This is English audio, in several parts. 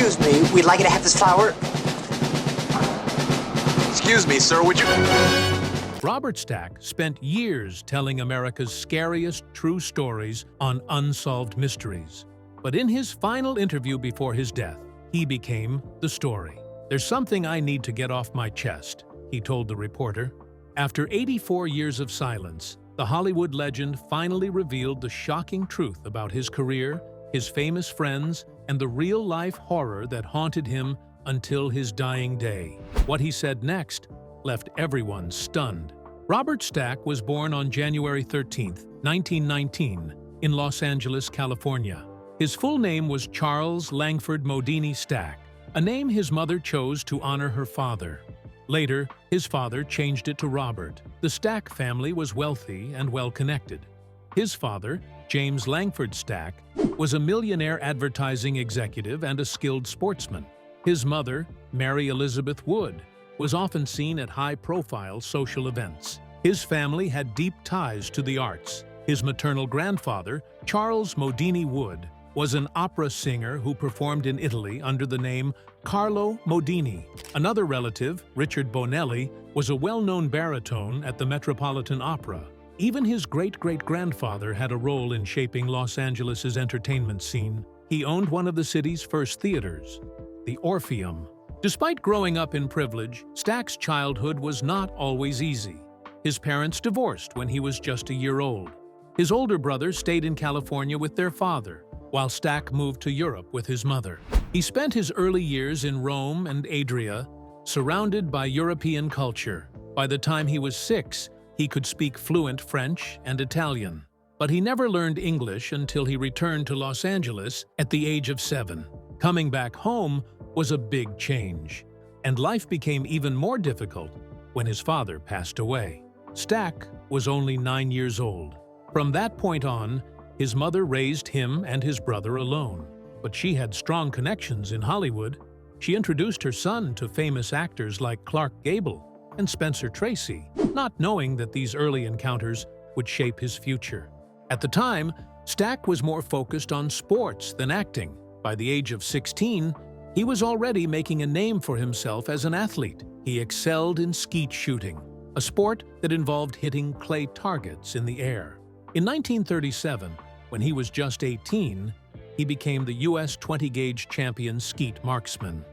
Excuse me, we'd like you to have this flower. Excuse me, sir, would you... Robert Stack spent years telling America's scariest true stories on Unsolved Mysteries. But in his final interview before his death, he became the story. "There's something I need to get off my chest," he told the reporter. After 84 years of silence, the Hollywood legend finally revealed the shocking truth about his career, his famous friends, and the real-life horror that haunted him until his dying day. What he said next left everyone stunned. Robert Stack was born on January 13, 1919, in Los Angeles, California. His full name was Charles Langford Modini Stack, a name his mother chose to honor her father. Later, his father changed it to Robert. The Stack family was wealthy and well-connected. His father, James Langford Stack, was a millionaire advertising executive and a skilled sportsman. His mother, Mary Elizabeth Wood, was often seen at high-profile social events. His family had deep ties to the arts. His maternal grandfather, Charles Modini Wood, was an opera singer who performed in Italy under the name Carlo Modini. Another relative, Richard Bonelli, was a well-known baritone at the Metropolitan Opera. Even his great-great-grandfather had a role in shaping Los Angeles' entertainment scene. He owned one of the city's first theaters, the Orpheum. Despite growing up in privilege, Stack's childhood was not always easy. His parents divorced when he was just a year old. His older brothers stayed in California with their father, while Stack moved to Europe with his mother. He spent his early years in Rome and Adria, surrounded by European culture. By the time he was 6, he could speak fluent French and Italian. But he never learned English until he returned to Los Angeles at the age of 7. Coming back home was a big change, and life became even more difficult when his father passed away. Stack was only 9 years old. From that point on, his mother raised him and his brother alone. But she had strong connections in Hollywood. She introduced her son to famous actors like Clark Gable and Spencer Tracy, not knowing that these early encounters would shape his future. At the time, Stack was more focused on sports than acting. By the age of 16, he was already making a name for himself as an athlete. He excelled in skeet shooting, a sport that involved hitting clay targets in the air. In 1937, when he was just 18, he became the U.S. 20-gauge champion skeet marksman.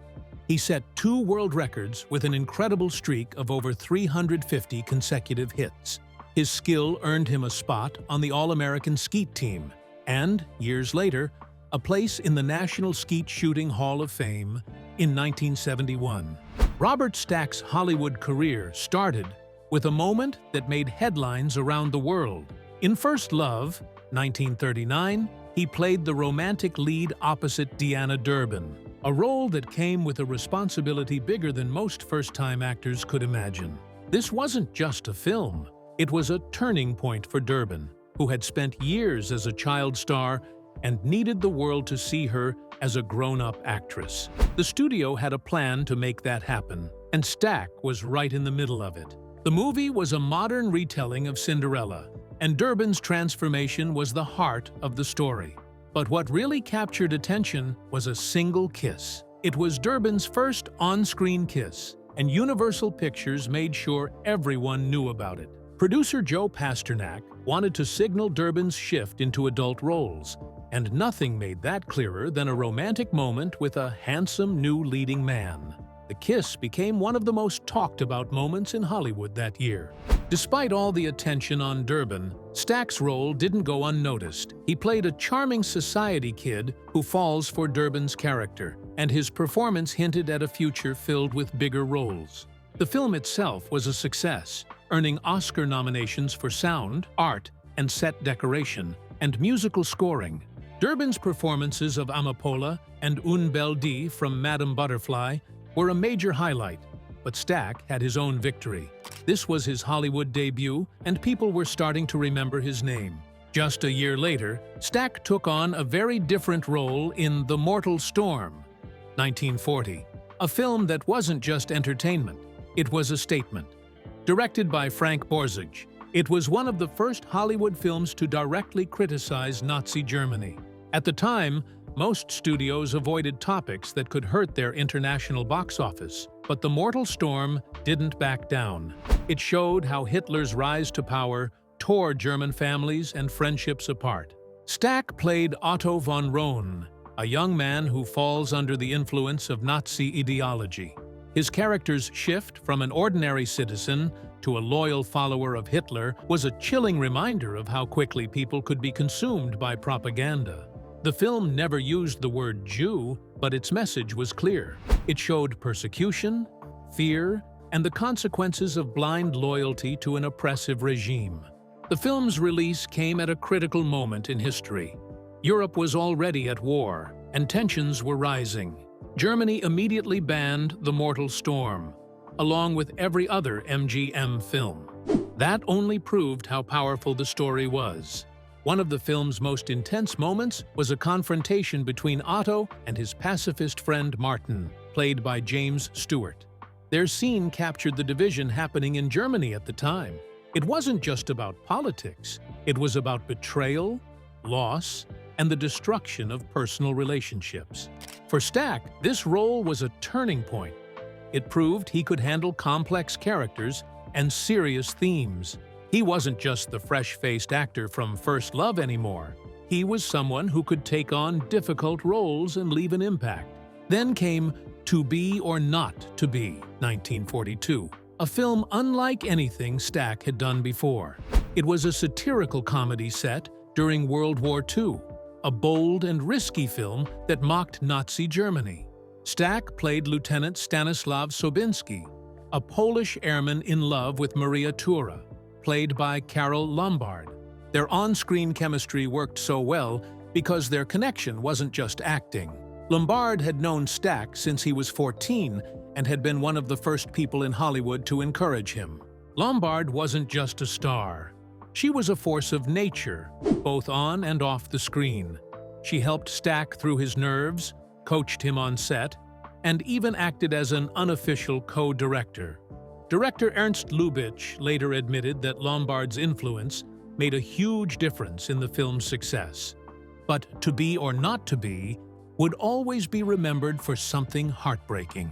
He set 2 world records with an incredible streak of over 350 consecutive hits. His skill earned him a spot on the All-American Skeet team and, years later, a place in the National Skeet Shooting Hall of Fame in 1971. Robert Stack's Hollywood career started with a moment that made headlines around the world. In First Love, 1939, he played the romantic lead opposite Deanna Durbin, a role that came with a responsibility bigger than most first-time actors could imagine. This wasn't just a film. It was a turning point for Durbin, who had spent years as a child star and needed the world to see her as a grown-up actress. The studio had a plan to make that happen, and Stack was right in the middle of it. The movie was a modern retelling of Cinderella, and Durbin's transformation was the heart of the story. But what really captured attention was a single kiss. It was Durbin's first on-screen kiss, and Universal Pictures made sure everyone knew about it. Producer Joe Pasternak wanted to signal Durbin's shift into adult roles, and nothing made that clearer than a romantic moment with a handsome new leading man. The kiss became one of the most talked-about moments in Hollywood that year. Despite all the attention on Durbin, Stack's role didn't go unnoticed. He played a charming society kid who falls for Durbin's character, and his performance hinted at a future filled with bigger roles. The film itself was a success, earning Oscar nominations for sound, art, and set decoration, and musical scoring. Durbin's performances of Amapola and Un Bel Di from Madame Butterfly were a major highlight, but Stack had his own victory. This was his Hollywood debut, and people were starting to remember his name. Just a year later, Stack took on a very different role in The Mortal Storm, 1940, a film that wasn't just entertainment, it was a statement. Directed by Frank Borzage, it was one of the first Hollywood films to directly criticize Nazi Germany. At the time, Most studios avoided topics that could hurt their international box office, but The Mortal Storm didn't back down. It showed how Hitler's rise to power tore German families and friendships apart. Stack played Otto von Rohn, a young man who falls under the influence of Nazi ideology. His character's shift from an ordinary citizen to a loyal follower of Hitler was a chilling reminder of how quickly people could be consumed by propaganda. The film never used the word Jew, but its message was clear. It showed persecution, fear, and the consequences of blind loyalty to an oppressive regime. The film's release came at a critical moment in history. Europe was already at war, and tensions were rising. Germany immediately banned The Mortal Storm, along with every other MGM film. That only proved how powerful the story was. One of the film's most intense moments was a confrontation between Otto and his pacifist friend Martin, played by James Stewart. Their scene captured the division happening in Germany at the time. It wasn't just about politics, it was about betrayal, loss, and the destruction of personal relationships. For Stack, this role was a turning point. It proved he could handle complex characters and serious themes. He wasn't just the fresh-faced actor from First Love anymore. He was someone who could take on difficult roles and leave an impact. Then came To Be or Not to Be, 1942, a film unlike anything Stack had done before. It was a satirical comedy set during World War II, a bold and risky film that mocked Nazi Germany. Stack played Lieutenant Stanislaw Sobinski, a Polish airman in love with Maria Tura, played by Carole Lombard. Their on-screen chemistry worked so well because their connection wasn't just acting. Lombard had known Stack since he was 14 and had been one of the first people in Hollywood to encourage him. Lombard wasn't just a star. She was a force of nature, both on and off the screen. She helped Stack through his nerves, coached him on set, and even acted as an unofficial co-director. Director Ernst Lubitsch later admitted that Lombard's influence made a huge difference in the film's success. But To Be or Not to Be would always be remembered for something heartbreaking.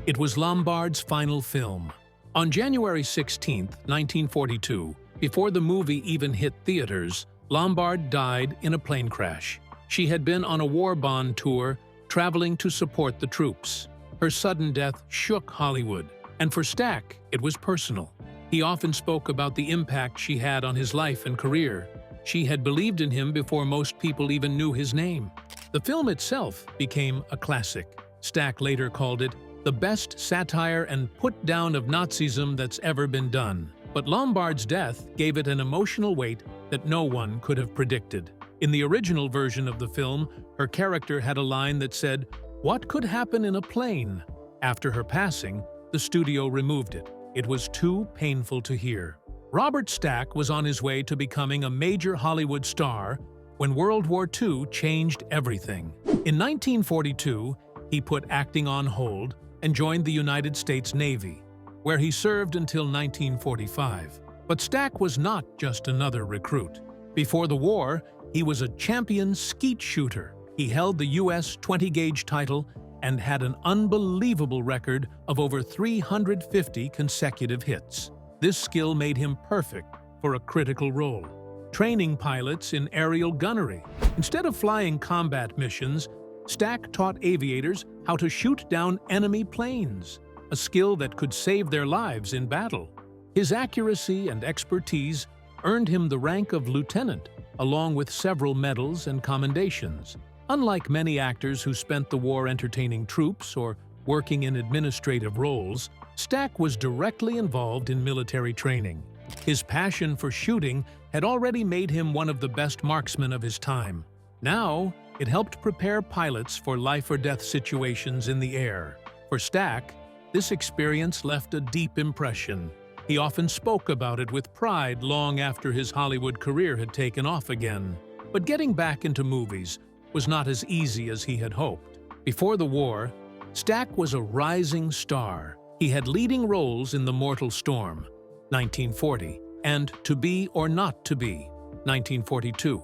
It was Lombard's final film. On January 16, 1942, before the movie even hit theaters, Lombard died in a plane crash. She had been on a war bond tour, traveling to support the troops. Her sudden death shook Hollywood, and for Stack, it was personal. He often spoke about the impact she had on his life and career. She had believed in him before most people even knew his name. The film itself became a classic. Stack later called it the best satire and put-down of Nazism that's ever been done. But Lombard's death gave it an emotional weight that no one could have predicted. In the original version of the film, her character had a line that said, "What could happen in a plane?" After her passing, the studio removed it. It was too painful to hear. Robert Stack was on his way to becoming a major Hollywood star when World War II changed everything. In 1942, he put acting on hold and joined the United States Navy, where he served until 1945. But Stack was not just another recruit. Before the war, he was a champion skeet shooter. He held the U.S. 20-gauge title and had an unbelievable record of over 350 consecutive hits. This skill made him perfect for a critical role, training pilots in aerial gunnery. Instead of flying combat missions, Stack taught aviators how to shoot down enemy planes, a skill that could save their lives in battle. His accuracy and expertise earned him the rank of lieutenant, along with several medals and commendations. Unlike many actors who spent the war entertaining troops or working in administrative roles, Stack was directly involved in military training. His passion for shooting had already made him one of the best marksmen of his time. Now, it helped prepare pilots for life-or-death situations in the air. For Stack, this experience left a deep impression. He often spoke about it with pride long after his Hollywood career had taken off again. But getting back into movies was not as easy as he had hoped. Before the war, Stack was a rising star. He had leading roles in The Mortal Storm, 1940, and To Be or Not to Be, 1942.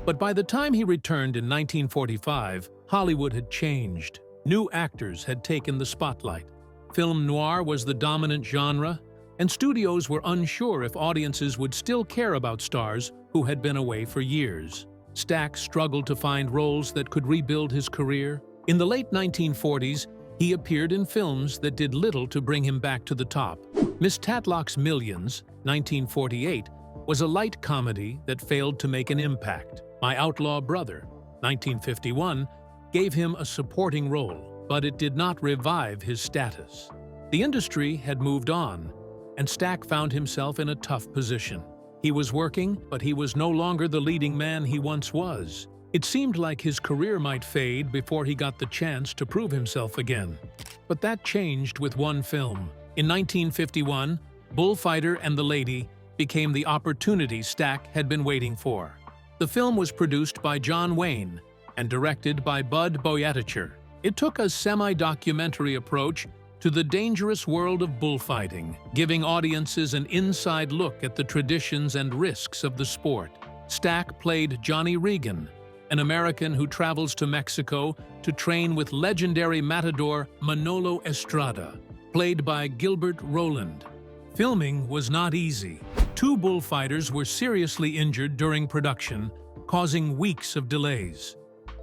But by the time he returned in 1945, Hollywood had changed. New actors had taken the spotlight. Film noir was the dominant genre, and studios were unsure if audiences would still care about stars who had been away for years. Stack struggled to find roles that could rebuild his career. In the late 1940s, he appeared in films that did little to bring him back to the top. Miss Tatlock's Millions, 1948, was a light comedy that failed to make an impact. My Outlaw Brother, 1951, gave him a supporting role, but it did not revive his status. The industry had moved on, and Stack found himself in a tough position. He was working, but he was no longer the leading man he once was. It seemed like his career might fade before he got the chance to prove himself again. But that changed with one film. In 1951, Bullfighter and the Lady became the opportunity Stack had been waiting for. The film was produced by John Wayne and directed by Bud Boyaticher. It took a semi-documentary approach to the dangerous world of bullfighting, giving audiences an inside look at the traditions and risks of the sport. Stack played Johnny Regan, an American who travels to Mexico to train with legendary matador Manolo Estrada, played by Gilbert Roland. Filming was not easy. 2 bullfighters were seriously injured during production, causing weeks of delays.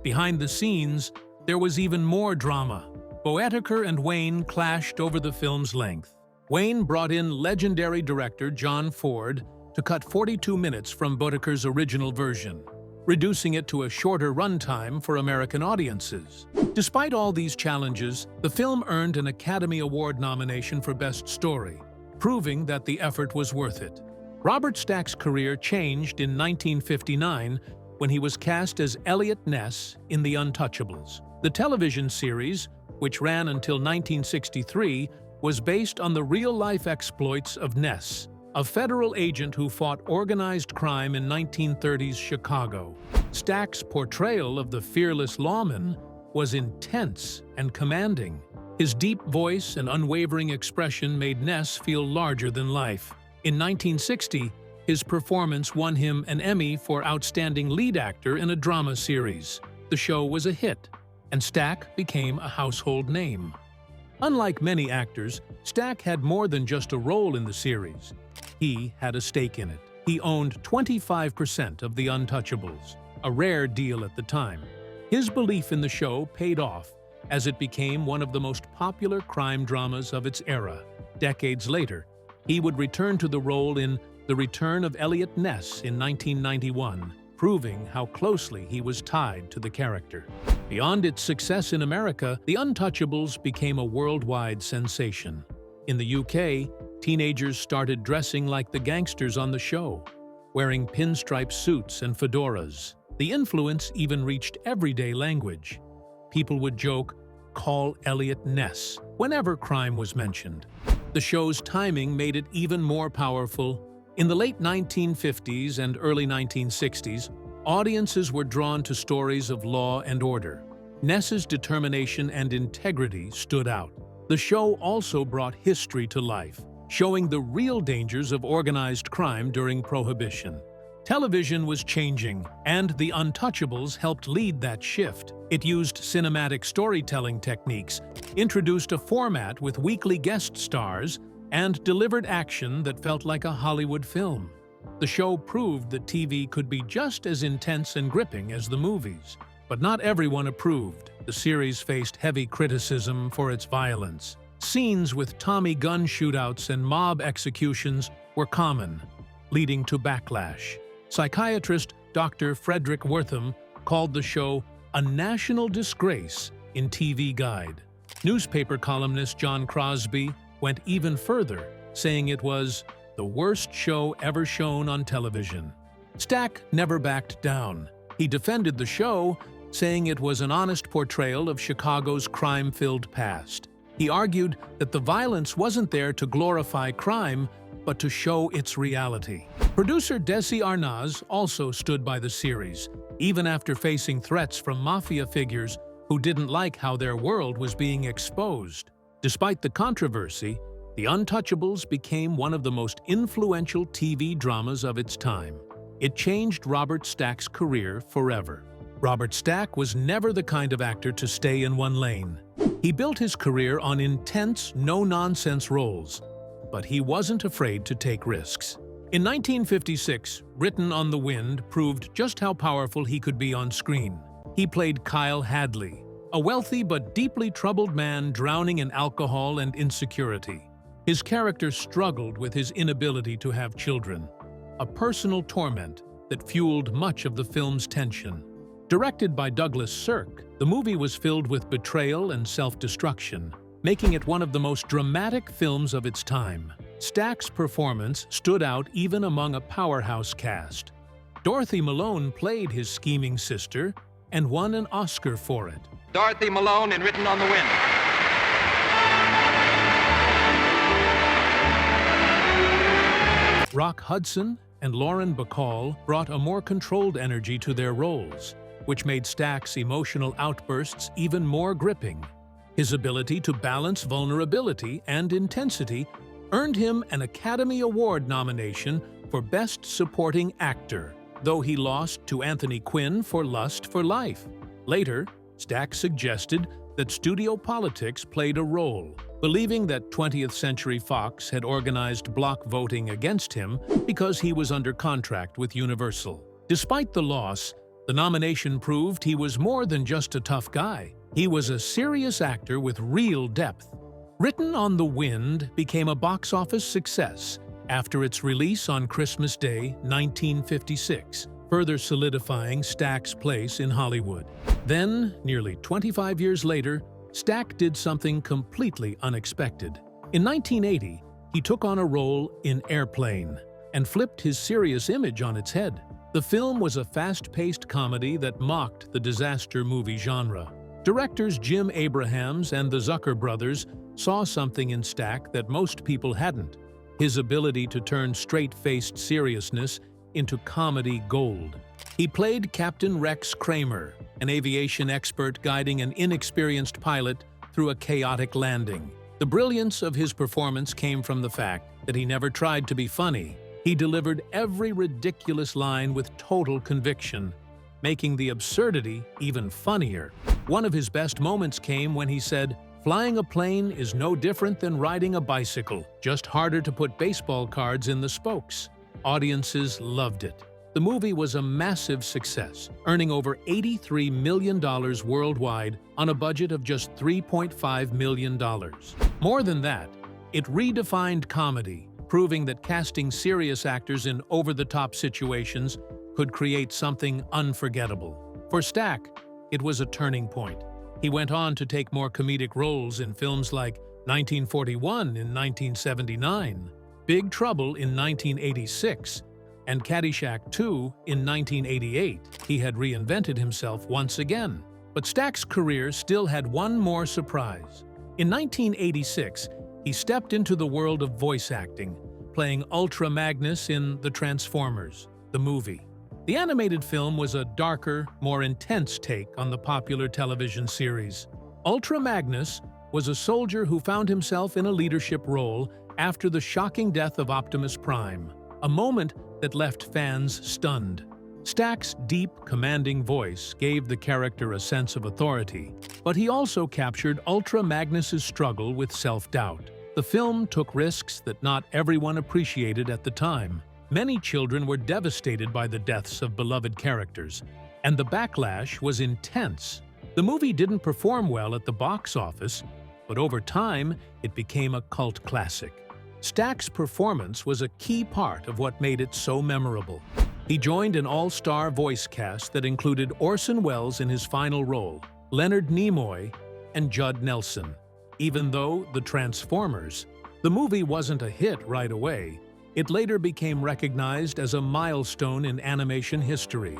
Behind the scenes, there was even more drama. Boetticher and Wayne clashed over the film's length. Wayne brought in legendary director John Ford to cut 42 minutes from Boetticher's original version, reducing it to a shorter runtime for American audiences. Despite all these challenges, the film earned an Academy Award nomination for Best Story, proving that the effort was worth it. Robert Stack's career changed in 1959 when he was cast as Elliot Ness in The Untouchables. The television series, which ran until 1963, was based on the real-life exploits of Ness, a federal agent who fought organized crime in 1930s Chicago. Stack's portrayal of the fearless lawman was intense and commanding. His deep voice and unwavering expression made Ness feel larger than life. In 1960, his performance won him an Emmy for Outstanding Lead Actor in a Drama Series. The show was a hit, and Stack became a household name. Unlike many actors, Stack had more than just a role in the series. He had a stake in it. He owned 25% of The Untouchables, a rare deal at the time. His belief in the show paid off, as it became one of the most popular crime dramas of its era. Decades later, he would return to the role in The Return of Elliot Ness in 1991, proving how closely he was tied to the character. Beyond its success in America, The Untouchables became a worldwide sensation. In the UK, teenagers started dressing like the gangsters on the show, wearing pinstripe suits and fedoras. The influence even reached everyday language. People would joke, "Call Elliot Ness," whenever crime was mentioned. The show's timing made it even more powerful. In the late 1950s and early 1960s, audiences were drawn to stories of law and order. Ness's determination and integrity stood out. The show also brought history to life, showing the real dangers of organized crime during Prohibition. Television was changing, and The Untouchables helped lead that shift. It used cinematic storytelling techniques, introduced a format with weekly guest stars, and delivered action that felt like a Hollywood film. The show proved that TV could be just as intense and gripping as the movies. But not everyone approved. The series faced heavy criticism for its violence. Scenes with Tommy gun shootouts and mob executions were common, leading to backlash. Psychiatrist Dr. Frederick Wortham called the show a national disgrace in TV Guide. Newspaper columnist John Crosby went even further, saying it was the worst show ever shown on television. Stack never backed down. He defended the show, saying it was an honest portrayal of Chicago's crime-filled past. He argued that the violence wasn't there to glorify crime, but to show its reality. Producer Desi Arnaz also stood by the series, even after facing threats from mafia figures who didn't like how their world was being exposed. Despite the controversy, The Untouchables became one of the most influential TV dramas of its time. It changed Robert Stack's career forever. Robert Stack was never the kind of actor to stay in one lane. He built his career on intense, no-nonsense roles, but he wasn't afraid to take risks. In 1956, Written on the Wind proved just how powerful he could be on screen. He played Kyle Hadley, a wealthy but deeply troubled man drowning in alcohol and insecurity. His character struggled with his inability to have children, a personal torment that fueled much of the film's tension. Directed by Douglas Sirk, the movie was filled with betrayal and self-destruction, making it one of the most dramatic films of its time. Stack's performance stood out even among a powerhouse cast. Dorothy Malone played his scheming sister and won an Oscar for it. Dorothy Malone in Written on the Wind. Rock Hudson and Lauren Bacall brought a more controlled energy to their roles, which made Stack's emotional outbursts even more gripping. His ability to balance vulnerability and intensity earned him an Academy Award nomination for Best Supporting Actor, though he lost to Anthony Quinn for Lust for Life. Later, Stack suggested that studio politics played a role, believing that 20th Century Fox had organized block voting against him because he was under contract with Universal. Despite the loss, the nomination proved he was more than just a tough guy. He was a serious actor with real depth. Written on the Wind became a box office success after its release on Christmas Day, 1956, further solidifying Stack's place in Hollywood. Then, nearly 25 years later, Stack did something completely unexpected. In 1980, he took on a role in Airplane and flipped his serious image on its head. The film was a fast-paced comedy that mocked the disaster movie genre. Directors Jim Abrahams and the Zucker brothers saw something in Stack that most people hadn't: his ability to turn straight-faced seriousness into comedy gold. He played Captain Rex Kramer, an aviation expert guiding an inexperienced pilot through a chaotic landing. The brilliance of his performance came from the fact that he never tried to be funny. He delivered every ridiculous line with total conviction, making the absurdity even funnier. One of his best moments came when he said, "Flying a plane is no different than riding a bicycle, just harder to put baseball cards in the spokes." Audiences loved it. The movie was a massive success, earning over $83 million worldwide on a budget of just $3.5 million. More than that, it redefined comedy, proving that casting serious actors in over-the-top situations could create something unforgettable. For Stack, it was a turning point. He went on to take more comedic roles in films like 1941 in 1979, Big Trouble in 1986, and Caddyshack 2 in 1988. He had reinvented himself once again. But Stack's career still had one more surprise. In 1986, he stepped into the world of voice acting, playing Ultra Magnus in The Transformers, the movie. The animated film was a darker, more intense take on the popular television series. Ultra Magnus was a soldier who found himself in a leadership role after the shocking death of Optimus Prime, a moment that left fans stunned. Stack's deep, commanding voice gave the character a sense of authority, but he also captured Ultra Magnus's struggle with self-doubt. The film took risks that not everyone appreciated at the time. Many children were devastated by the deaths of beloved characters, and the backlash was intense. The movie didn't perform well at the box office, but over time, it became a cult classic. Stack's performance was a key part of what made it so memorable. He joined an all-star voice cast that included Orson Welles in his final role, Leonard Nimoy, and Judd Nelson. Even though The Transformers, the movie wasn't a hit right away, it later became recognized as a milestone in animation history.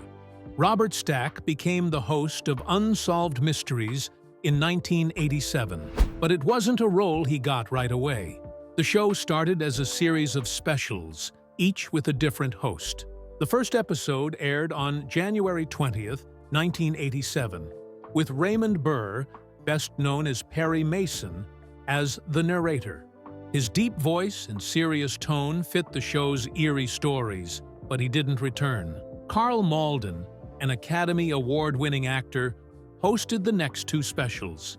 Robert Stack became the host of Unsolved Mysteries in 1987, but it wasn't a role he got right away. The show started as a series of specials, each with a different host. The first episode aired on January 20th, 1987, with Raymond Burr, best known as Perry Mason, as the narrator. His deep voice and serious tone fit the show's eerie stories, but he didn't return. Carl Malden, an Academy Award-winning actor, hosted the next two specials,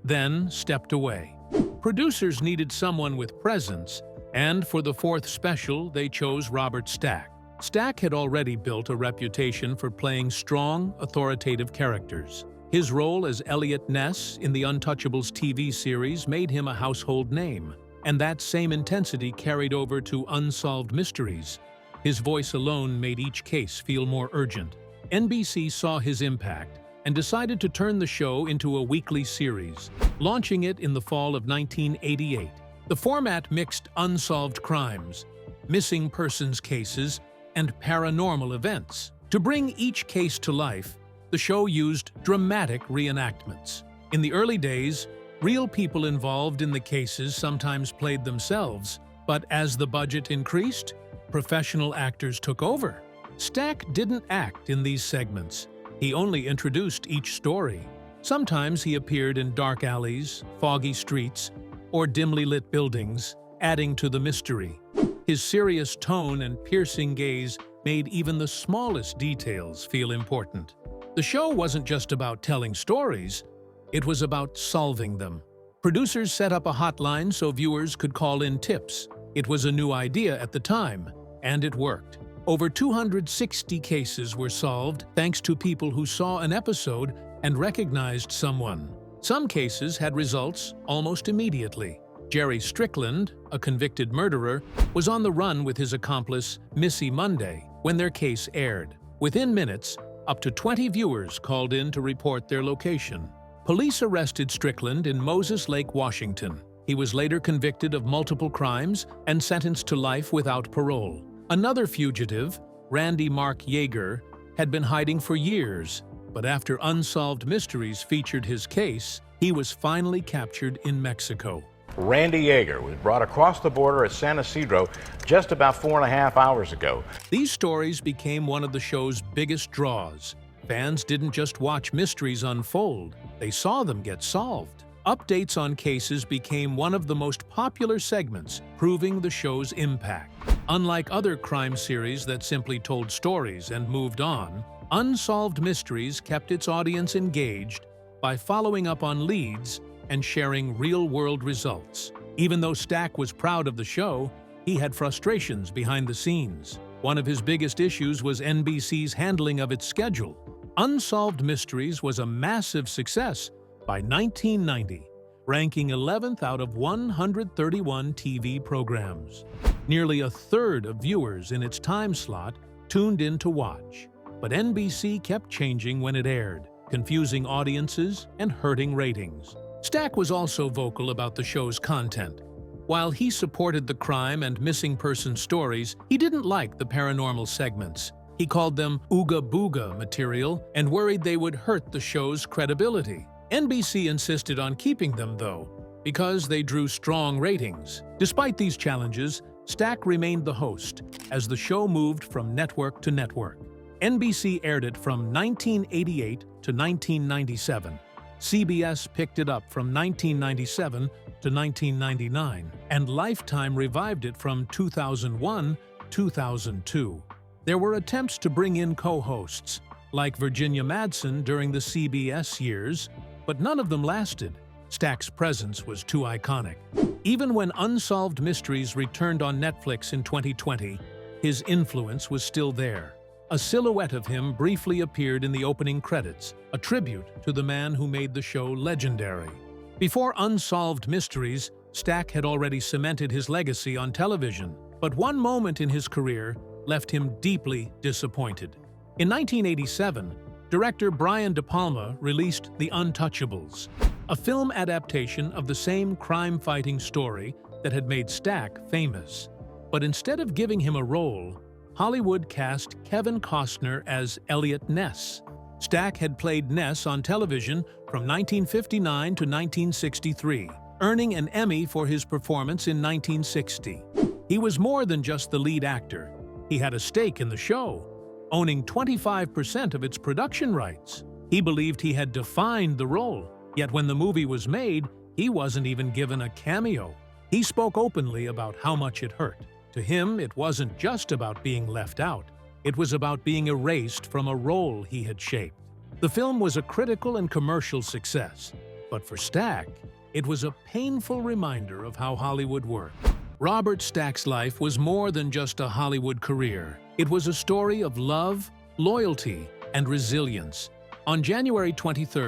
then stepped away. Producers needed someone with presence, and for the fourth special, they chose Robert Stack. Stack had already built a reputation for playing strong, authoritative characters. His role as Elliot Ness in the Untouchables TV series made him a household name, and that same intensity carried over to Unsolved Mysteries. His voice alone made each case feel more urgent. NBC saw his impact and decided to turn the show into a weekly series, launching it in the fall of 1988. The format mixed unsolved crimes, missing persons cases, and paranormal events. To bring each case to life, the show used dramatic reenactments. In the early days, real people involved in the cases sometimes played themselves, but as the budget increased, professional actors took over. Stack didn't act in these segments. He only introduced each story. Sometimes he appeared in dark alleys, foggy streets, or dimly lit buildings, adding to the mystery. His serious tone and piercing gaze made even the smallest details feel important. The show wasn't just about telling stories, it was about solving them. Producers set up a hotline so viewers could call in tips. It was a new idea at the time, and it worked. Over 260 cases were solved thanks to people who saw an episode and recognized someone. Some cases had results almost immediately. Jerry Strickland, a convicted murderer, was on the run with his accomplice Missy Monday when their case aired. Within minutes, up to 20 viewers called in to report their location. Police arrested Strickland in Moses Lake, Washington. He was later convicted of multiple crimes and sentenced to life without parole. Another fugitive, Randy Mark Yeager, had been hiding for years, but after Unsolved Mysteries featured his case, he was finally captured in Mexico. Randy Yeager was brought across the border at San Isidro just about 4.5 hours ago. These stories became one of the show's biggest draws. Fans didn't just watch mysteries unfold, they saw them get solved. Updates on cases became one of the most popular segments, proving the show's impact. Unlike other crime series that simply told stories and moved on, Unsolved Mysteries kept its audience engaged by following up on leads and sharing real-world results. Even though Stack was proud of the show, he had frustrations behind the scenes. One of his biggest issues was NBC's handling of its schedule. Unsolved Mysteries was a massive success by 1990, ranking 11th out of 131 TV programs. Nearly a third of viewers in its time slot tuned in to watch, but NBC kept changing when it aired, confusing audiences and hurting ratings. Stack was also vocal about the show's content. While he supported the crime and missing person stories, he didn't like the paranormal segments. He called them ooga booga material and worried they would hurt the show's credibility. NBC insisted on keeping them, though, because they drew strong ratings. Despite these challenges, Stack remained the host as the show moved from network to network. NBC aired it from 1988 to 1997. CBS picked it up from 1997 to 1999, and Lifetime revived it from 2001 to 2002. There were attempts to bring in co-hosts, like Virginia Madsen during the CBS years, but none of them lasted. Stack's presence was too iconic. Even when Unsolved Mysteries returned on Netflix in 2020, his influence was still there. A silhouette of him briefly appeared in the opening credits, a tribute to the man who made the show legendary. Before Unsolved Mysteries, Stack had already cemented his legacy on television, but one moment in his career left him deeply disappointed. In 1987, director Brian De Palma released The Untouchables, a film adaptation of the same crime-fighting story that had made Stack famous. But instead of giving him a role, Hollywood cast Kevin Costner as Elliot Ness. Stack had played Ness on television from 1959 to 1963, earning an Emmy for his performance in 1960. He was more than just the lead actor. He had a stake in the show, owning 25% of its production rights. He believed he had defined the role, yet when the movie was made, he wasn't even given a cameo. He spoke openly about how much it hurt. To him, it wasn't just about being left out. It was about being erased from a role he had shaped. The film was a critical and commercial success, but for Stack, it was a painful reminder of how Hollywood worked. Robert Stack's life was more than just a Hollywood career. It was a story of love, loyalty, and resilience. On January 23,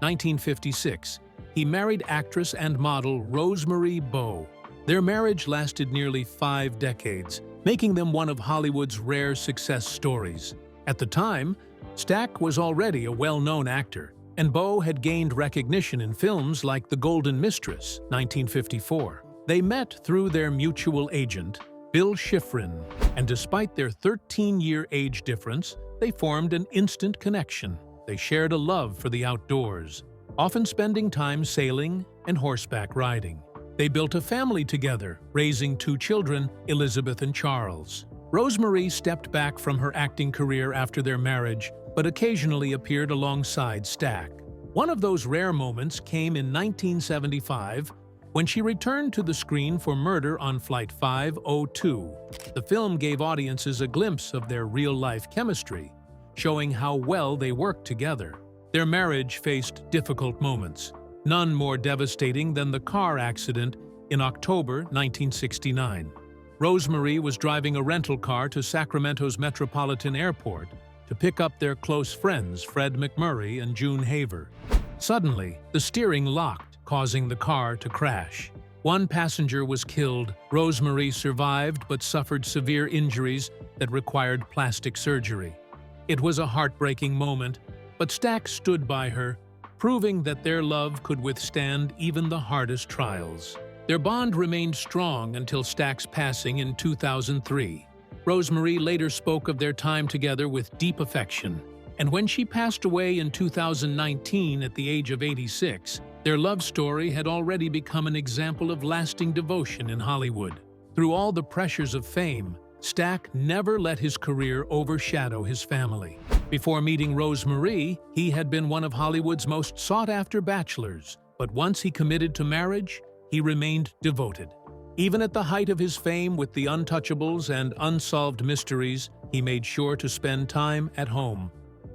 1956, he married actress and model Rosemarie Bowe. Their marriage lasted nearly 5 decades, making them one of Hollywood's rare success stories. At the time, Stack was already a well-known actor, and Bowe had gained recognition in films like The Golden Mistress, 1954. They met through their mutual agent, Bill Schifrin, and despite their 13-year age difference, they formed an instant connection. They shared a love for the outdoors, often spending time sailing and horseback riding. They built a family together, raising 2 children, Elizabeth and Charles. Rosemarie stepped back from her acting career after their marriage, but occasionally appeared alongside Stack. One of those rare moments came in 1975 when she returned to the screen for Murder on Flight 502. The film gave audiences a glimpse of their real-life chemistry, showing how well they worked together. Their marriage faced difficult moments, none more devastating than the car accident in October 1969. Rosemarie was driving a rental car to Sacramento's Metropolitan Airport to pick up their close friends Fred McMurray and June Haver. Suddenly, the steering locked, causing the car to crash. One passenger was killed. Rosemarie survived but suffered severe injuries that required plastic surgery. It was a heartbreaking moment, but Stack stood by her, proving that their love could withstand even the hardest trials. Their bond remained strong until Stack's passing in 2003. Rosemarie later spoke of their time together with deep affection, and when she passed away in 2019 at the age of 86, their love story had already become an example of lasting devotion in Hollywood. Through all the pressures of fame, Stack never let his career overshadow his family. Before meeting Rosemarie, he had been one of Hollywood's most sought-after bachelors, but once he committed to marriage, he remained devoted. Even at the height of his fame with the Untouchables and Unsolved Mysteries, he made sure to spend time at home.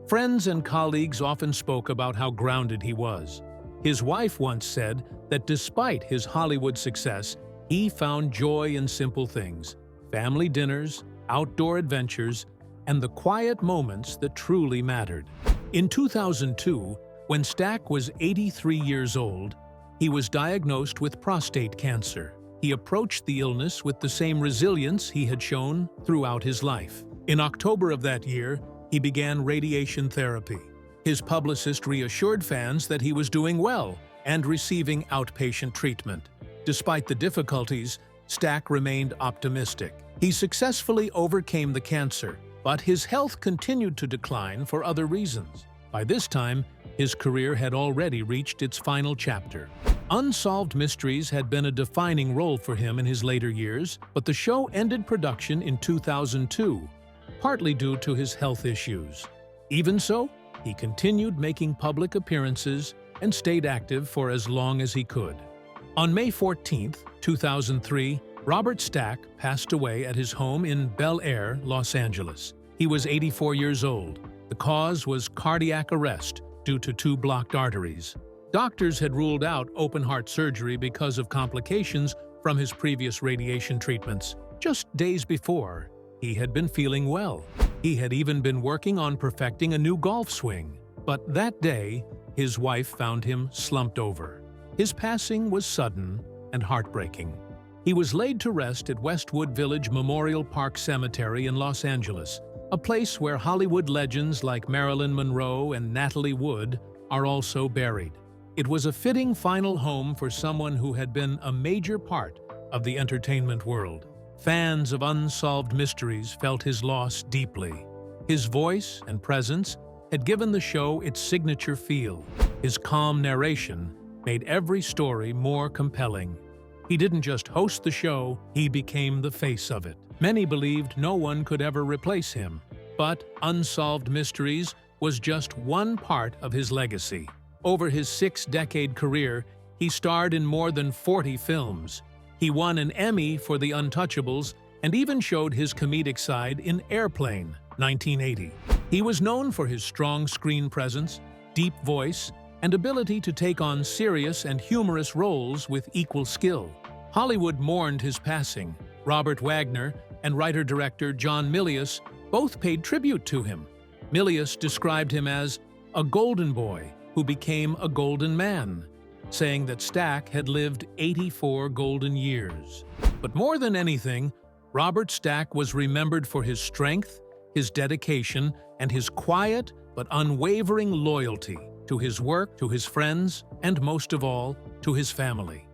Friends and colleagues often spoke about how grounded he was. His wife once said that despite his Hollywood success, he found joy in simple things: family dinners, outdoor adventures, and the quiet moments that truly mattered. In 2002, when Stack was 83 years old, he was diagnosed with prostate cancer. He approached the illness with the same resilience he had shown throughout his life. In October of that year, he began radiation therapy. His publicist reassured fans that he was doing well and receiving outpatient treatment. Despite the difficulties, Stack remained optimistic. He successfully overcame the cancer, but his health continued to decline for other reasons. By this time, his career had already reached its final chapter. Unsolved Mysteries had been a defining role for him in his later years, but the show ended production in 2002, partly due to his health issues. Even so, he continued making public appearances and stayed active for as long as he could. On May 14, 2003, Robert Stack passed away at his home in Bel Air, Los Angeles. He was 84 years old. The cause was cardiac arrest due to 2 blocked arteries. Doctors had ruled out open-heart surgery because of complications from his previous radiation treatments. Just days before, he had been feeling well. He had even been working on perfecting a new golf swing. But that day, his wife found him slumped over. His passing was sudden and heartbreaking. He was laid to rest at Westwood Village Memorial Park Cemetery in Los Angeles, a place where Hollywood legends like Marilyn Monroe and Natalie Wood are also buried. It was a fitting final home for someone who had been a major part of the entertainment world. Fans of Unsolved Mysteries felt his loss deeply. His voice and presence had given the show its signature feel. His calm narration made every story more compelling. He didn't just host the show, he became the face of it. Many believed no one could ever replace him, but Unsolved Mysteries was just one part of his legacy. Over his 6-decade career, he starred in more than 40 films. He won an Emmy for The Untouchables and even showed his comedic side in Airplane, 1980. He was known for his strong screen presence, deep voice, and ability to take on serious and humorous roles with equal skill. Hollywood mourned his passing. Robert Wagner and writer-director John Milius both paid tribute to him. Milius described him as a golden boy who became a golden man, saying that Stack had lived 84 golden years. But more than anything, Robert Stack was remembered for his strength, his dedication, and his quiet but unwavering loyalty to his work, to his friends, and most of all, to his family.